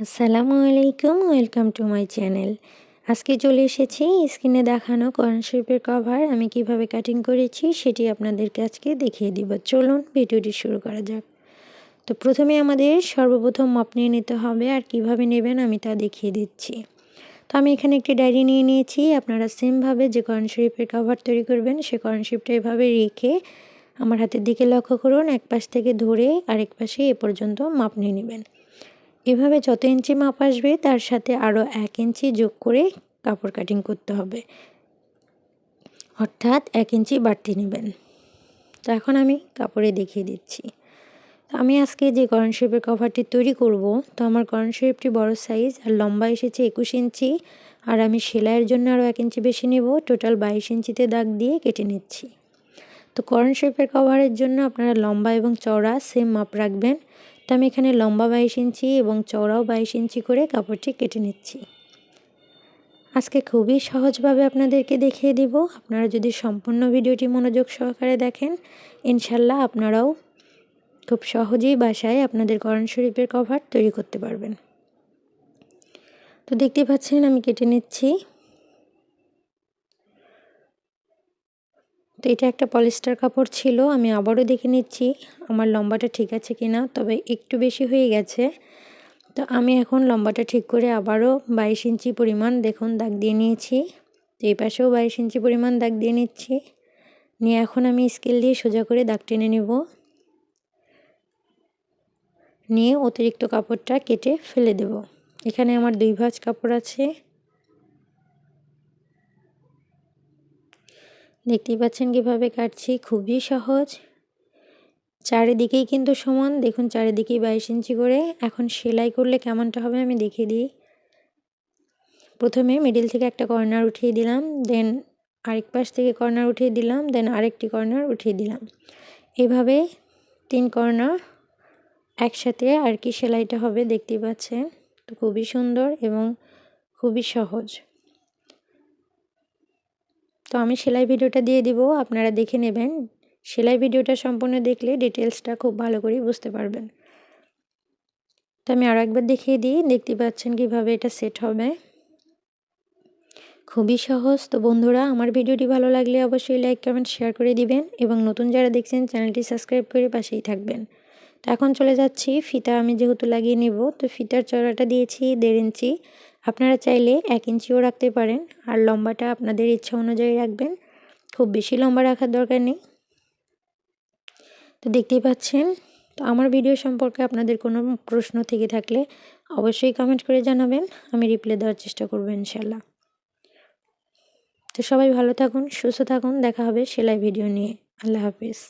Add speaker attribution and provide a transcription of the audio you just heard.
Speaker 1: আসসালামু আলাইকুম, welcome to my channel. আজকে চলে এসেছি স্ক্রিনে দেখানো কোরআন শরীফের কভার আমি কিভাবে কাটিং করেছি সেটি আপনাদেরকে আজকে দেখিয়ে দিব। চলুন ভিডিওটি শুরু করা যাক। তো প্রথমে আমাদের সর্বপ্রথম মাপ নিয়ে নিতে হবে, আর কিভাবে নেবেন আমি তা দেখিয়ে দিচ্ছি। তো আমি এখানে একটি ডায়েরি নিয়ে নিয়েছি। আপনারা সেমভাবে যে কোরআন শরীফের কভার তৈরি করবেন সে কোরআন শরীফটা এভাবে রেখে আমার হাতের দিকে লক্ষ্য করুন, এক পাশ থেকে ধরে আরেক পাশে এ পর্যন্ত মাপ নিয়ে নেবেন। এভাবে যত ইঞ্চি মাপ আসবে তার সাথে আরও 1 ইঞ্চি যোগ করে কাপড় কাটিং করতে হবে, অর্থাৎ 1 ইঞ্চি বাড়তি নেবেন। তো এখন আমি কাপড়ে দেখিয়ে দিচ্ছি। আমি আজকে যে কোরআন শরীফের কভারটি তৈরি করব, তো আমার কোরআন শরীফটি বড় সাইজ আর লম্বা এসেছে 21 ইঞ্চি, আর আমি সেলাইয়ের জন্য আরও 1 ইঞ্চি বেশি নেব। টোটাল 22 ইঞ্চিতে দাগ দিয়ে কেটে নিচ্ছি। তো কোরআন শরীফের কভারের জন্য আপনারা লম্বা এবং চওড়া সেম মাপ রাখবেন। তো আমি এখানে লম্বা 22 ইঞ্চি এবং চওড়াও 22 ইঞ্চি করে কাপড়টি কেটে নিচ্ছি। আজকে খুবই সহজভাবে আপনাদেরকে দেখিয়ে দিব। আপনারা যদি সম্পূর্ণ ভিডিওটি মনোযোগ সহকারে দেখেন, ইনশাল্লাহ আপনারাও খুব সহজেই বাসায় আপনাদের কোরআন শরীফের কভার তৈরি করতে পারবেন। তো দেখতে পাচ্ছেন আমি কেটে নিচ্ছি। তো এটা একটা পলিস্টার কাপড় ছিল। আমি আবারও দেখে নিচ্ছি আমার লম্বাটা ঠিক আছে কিনা, তবে একটু বেশি হয়ে গেছে। তো আমি এখন লম্বাটা ঠিক করে আবারও 22 ইঞ্চি পরিমাণ দেখুন দাগ দিয়ে নিয়েছি। তো এই পাশেও 22 ইঞ্চি পরিমাণ দাগ দিয়ে নিচ্ছি। নিয়ে এখন আমি স্কেল দিয়ে সোজা করে দাগ টেনে নেব। নিয়ে অতিরিক্ত কাপড়টা কেটে ফেলে দেব। এখানে আমার 2 ভাঁজ কাপড় আছে। দেখতেই পাচ্ছেন কিভাবে কাটছি, খুবই সহজ। চারিদিকেই কিন্তু সমান, দেখুন চারিদিকেই 22 ইঞ্চি করে। এখন সেলাই করলে কেমনটা হবে আমি দেখিয়ে দিই। প্রথমে মিডিল থেকে একটা কর্নার উঠিয়ে দিলাম, দেন আরেক পাশ থেকে কর্নার উঠিয়ে দিলাম, দেন আরেকটি কর্নার উঠিয়ে দিলাম। এভাবে 3 কর্নার একসাথে আর কি সেলাইটা হবে, দেখতেই পাচ্ছেন। তো খুবই সুন্দর এবং খুবই সহজ। তো আমি সেলাই ভিডিওটা দিয়ে দিব, আপনারা দেখে নেবেন। সেলাই ভিডিওটা সম্পূর্ণ দেখলে ডিটেলসটা খুব ভালো করে বুঝতে পারবেন। তো আমি আরও একবার দেখিয়ে দিই, দেখতে পাচ্ছেন কিভাবে এটা সেট হবে। খুবই সহজ। তো বন্ধুরা, আমার ভিডিওটি ভালো লাগলে অবশ্যই লাইক কমেন্ট শেয়ার করে দিবেন এবং নতুন যারা দেখছেন চ্যানেলটি সাবস্ক্রাইব করে পাশেই থাকবেন। তো এখন চলে যাচ্ছি, ফিতা আমি যেহেতু লাগিয়ে নেব, তো ফিতার চওড়াটা দিয়েছি 1.5 ইঞ্চি। আপনারা চাইলে 1 ইঞ্চিও রাখতে পারেন, আর লম্বাটা আপনাদের ইচ্ছা অনুযায়ী রাখবেন, খুব বেশি লম্বা রাখার দরকার নেই। তো দেখতেই পাচ্ছেন। তো আমার ভিডিও সম্পর্কে আপনাদের কোনো প্রশ্ন থেকে থাকলে অবশ্যই কমেন্ট করে জানাবেন, আমি রিপ্লাই দেওয়ার চেষ্টা করব ইনশাল্লাহ। তো সবাই ভালো থাকুন, সুস্থ থাকুন, দেখা হবে সেলাই ভিডিও নিয়ে। আল্লাহ হাফিজ।